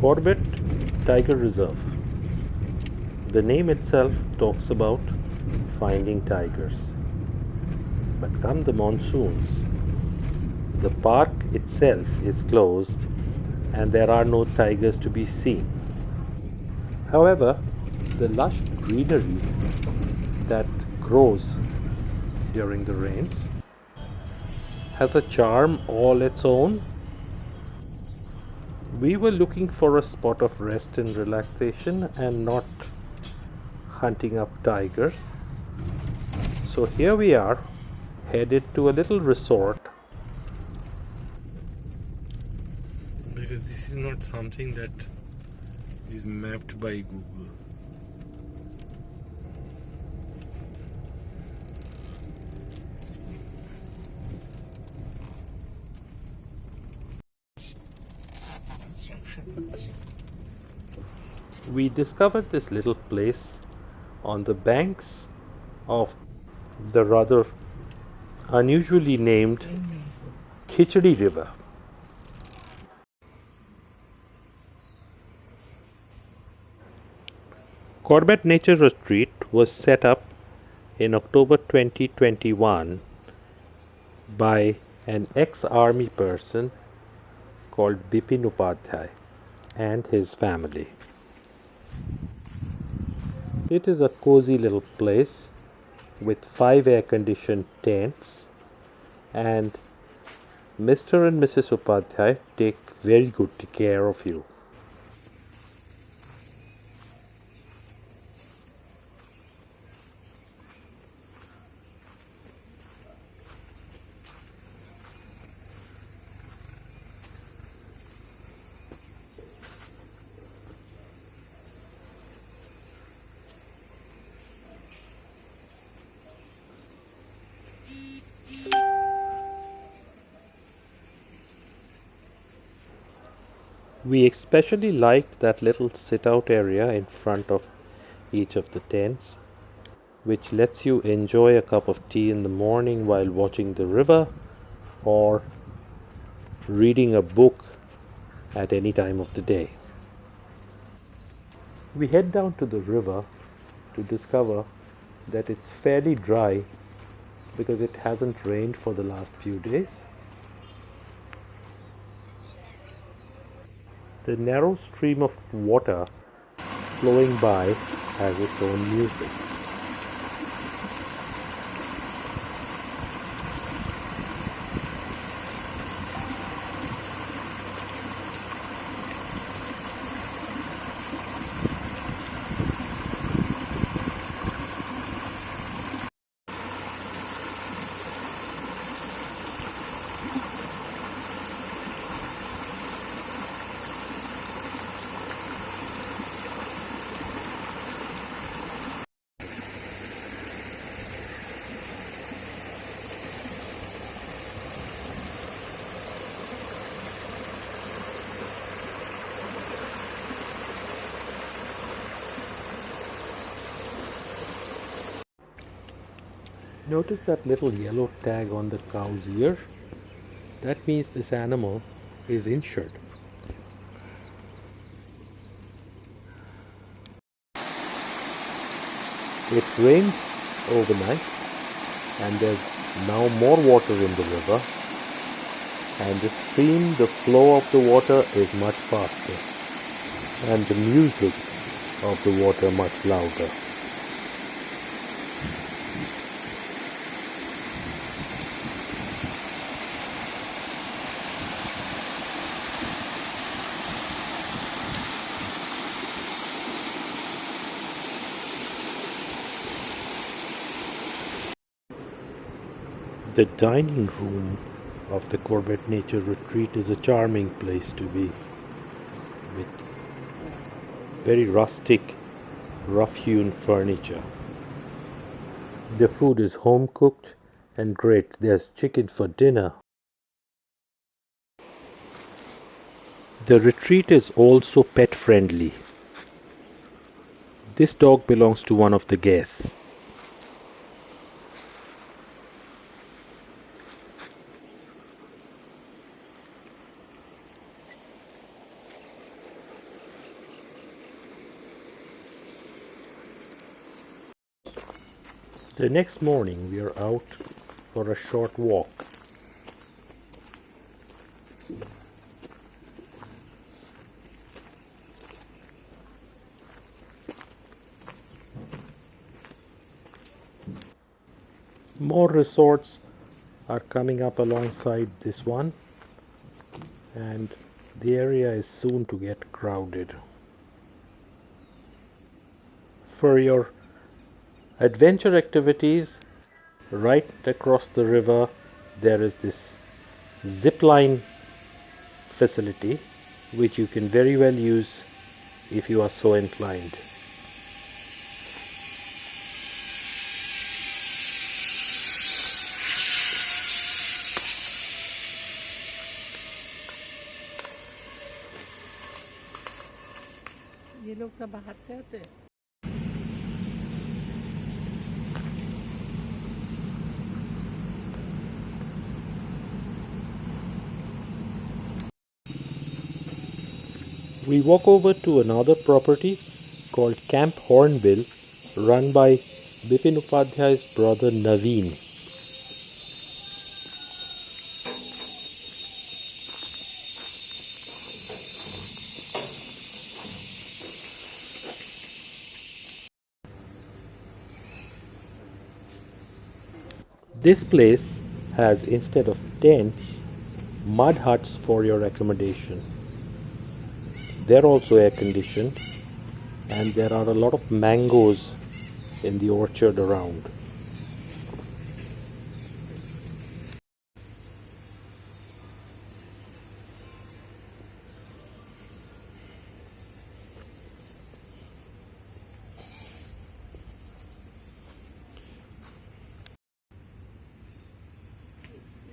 Corbett Tiger Reserve. The name itself talks about finding tigers. But come the monsoons, the park itself is closed and there are no tigers to be seen. However, the lush greenery that grows during the rains has a charm all its own. We were looking for a spot of rest and relaxation and not hunting up tigers. So here we are, headed to a little resort. Because this is not something that is mapped by Google. We discovered this little place on the banks of the rather unusually named Kyari River. Corbett Nature Retreat was set up in October 2021 by an ex-army person called Bipin Upadhyay and his family. It is a cozy little place with 5 air-conditioned tents, and Mr. and Mrs. Upadhyay take very good care of you. We especially liked that little sit-out area in front of each of the tents, which lets you enjoy a cup of tea in the morning while watching the river or reading a book at any time of the day. We head down to the river to discover that it's fairly dry because it hasn't rained for the last few days. The narrow stream of water flowing by has its own music. Notice that little yellow tag on the cow's ear? That means this animal is injured. It rained overnight and there's now more water in the river, and the stream, the flow of the water is much faster and the music of the water much louder. The dining room of the Corbett Nature Retreat is a charming place to be, with very rustic, rough-hewn furniture. The food is home-cooked and great. There's chicken for dinner. The retreat is also pet-friendly. This dog belongs to one of the guests. The next morning we are out for a short walk. More resorts are coming up alongside this one, and the area is soon to get crowded. For your adventure activities, right across the river there is this zip line facility which you can very well use if you are so inclined. ये लोग सब बाहर से आते हैं। We walk over to another property called Camp Hornbill, run by Bipin Upadhyay's brother Naveen. This place has, instead of tents, mud huts for your accommodation. They're also air conditioned, and there are a lot of mangoes in the orchard around.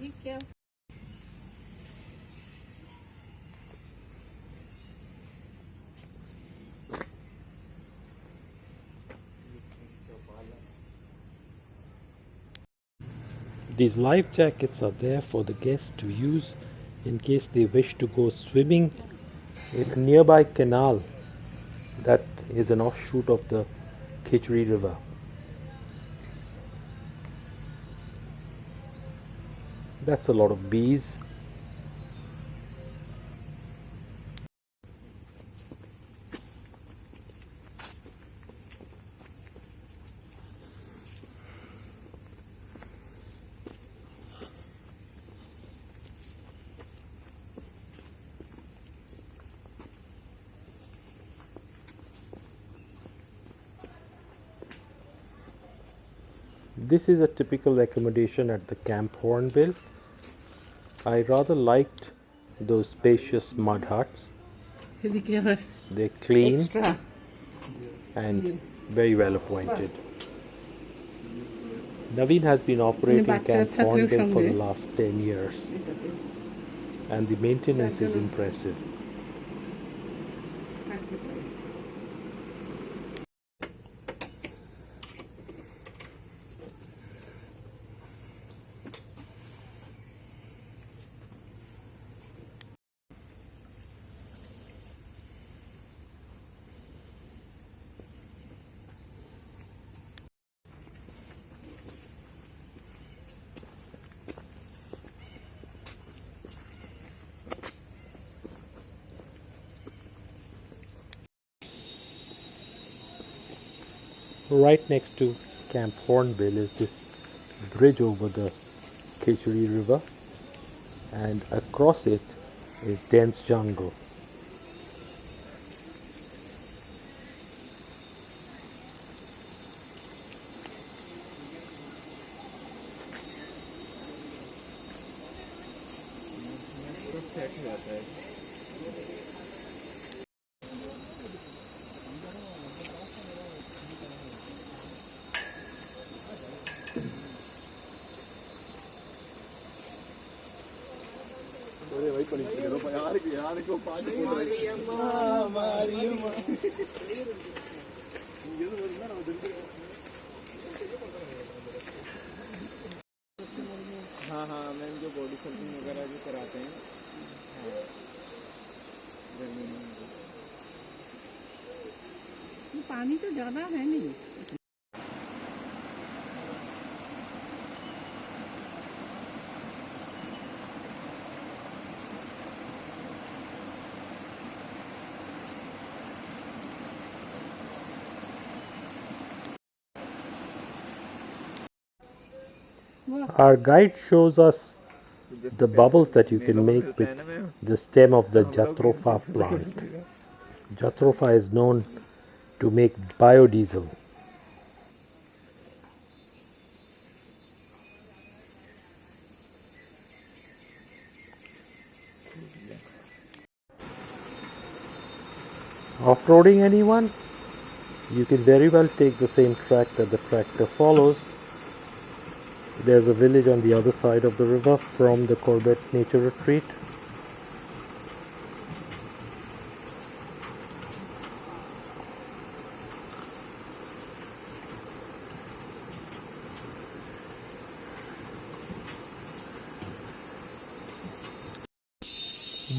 ये क्या? These life jackets are there for the guests to use in case they wish to go swimming in a nearby canal that is an offshoot of the Kyari river. That's a lot of bees. This is a typical accommodation at the Camp Hornbill. I rather liked those spacious mud huts. They're clean Extra. and very well appointed. Naveen has been operating Camp Hornbill for the last 10 years, and the maintenance is impressive. Right next to Camp Hornbill is this bridge over the Kyari river, and across it is dense jungle. हाँ हाँ ma'am जो body surfing वगैरह जो कराते हैं हाँ पानी तो ज़्यादा है नहीं। Our guide shows us जैसे the bubbles that you can मेलों में make मिलता है with ना ma'am, the stem of the हम लोग भी jatropha जैसे plant. करेंगे। Jatropha is known to make biodiesel. Off-roading, anyone? You can very well take the same track that the tractor follows. There's a village on the other side of the river from the Corbett Nature Retreat.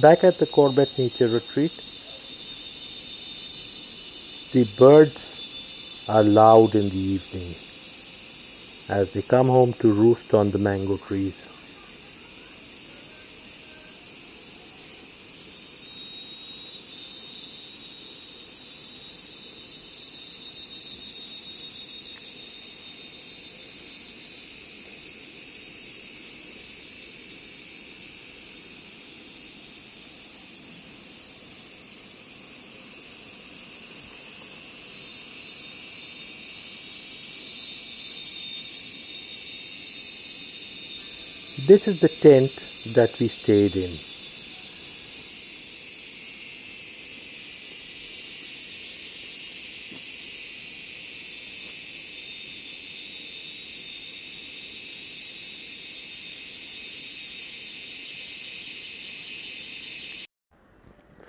Back at the Corbett Nature Retreat, the birds are loud in the evening as they come home to roost on the mango trees. This is the tent that we stayed in.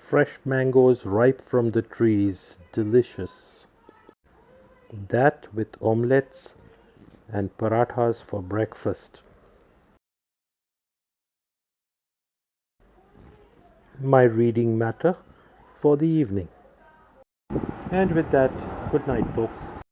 Fresh mangoes ripe from the trees, delicious. That with omelettes and parathas for breakfast. My reading matter for the evening. And with that, good night, folks.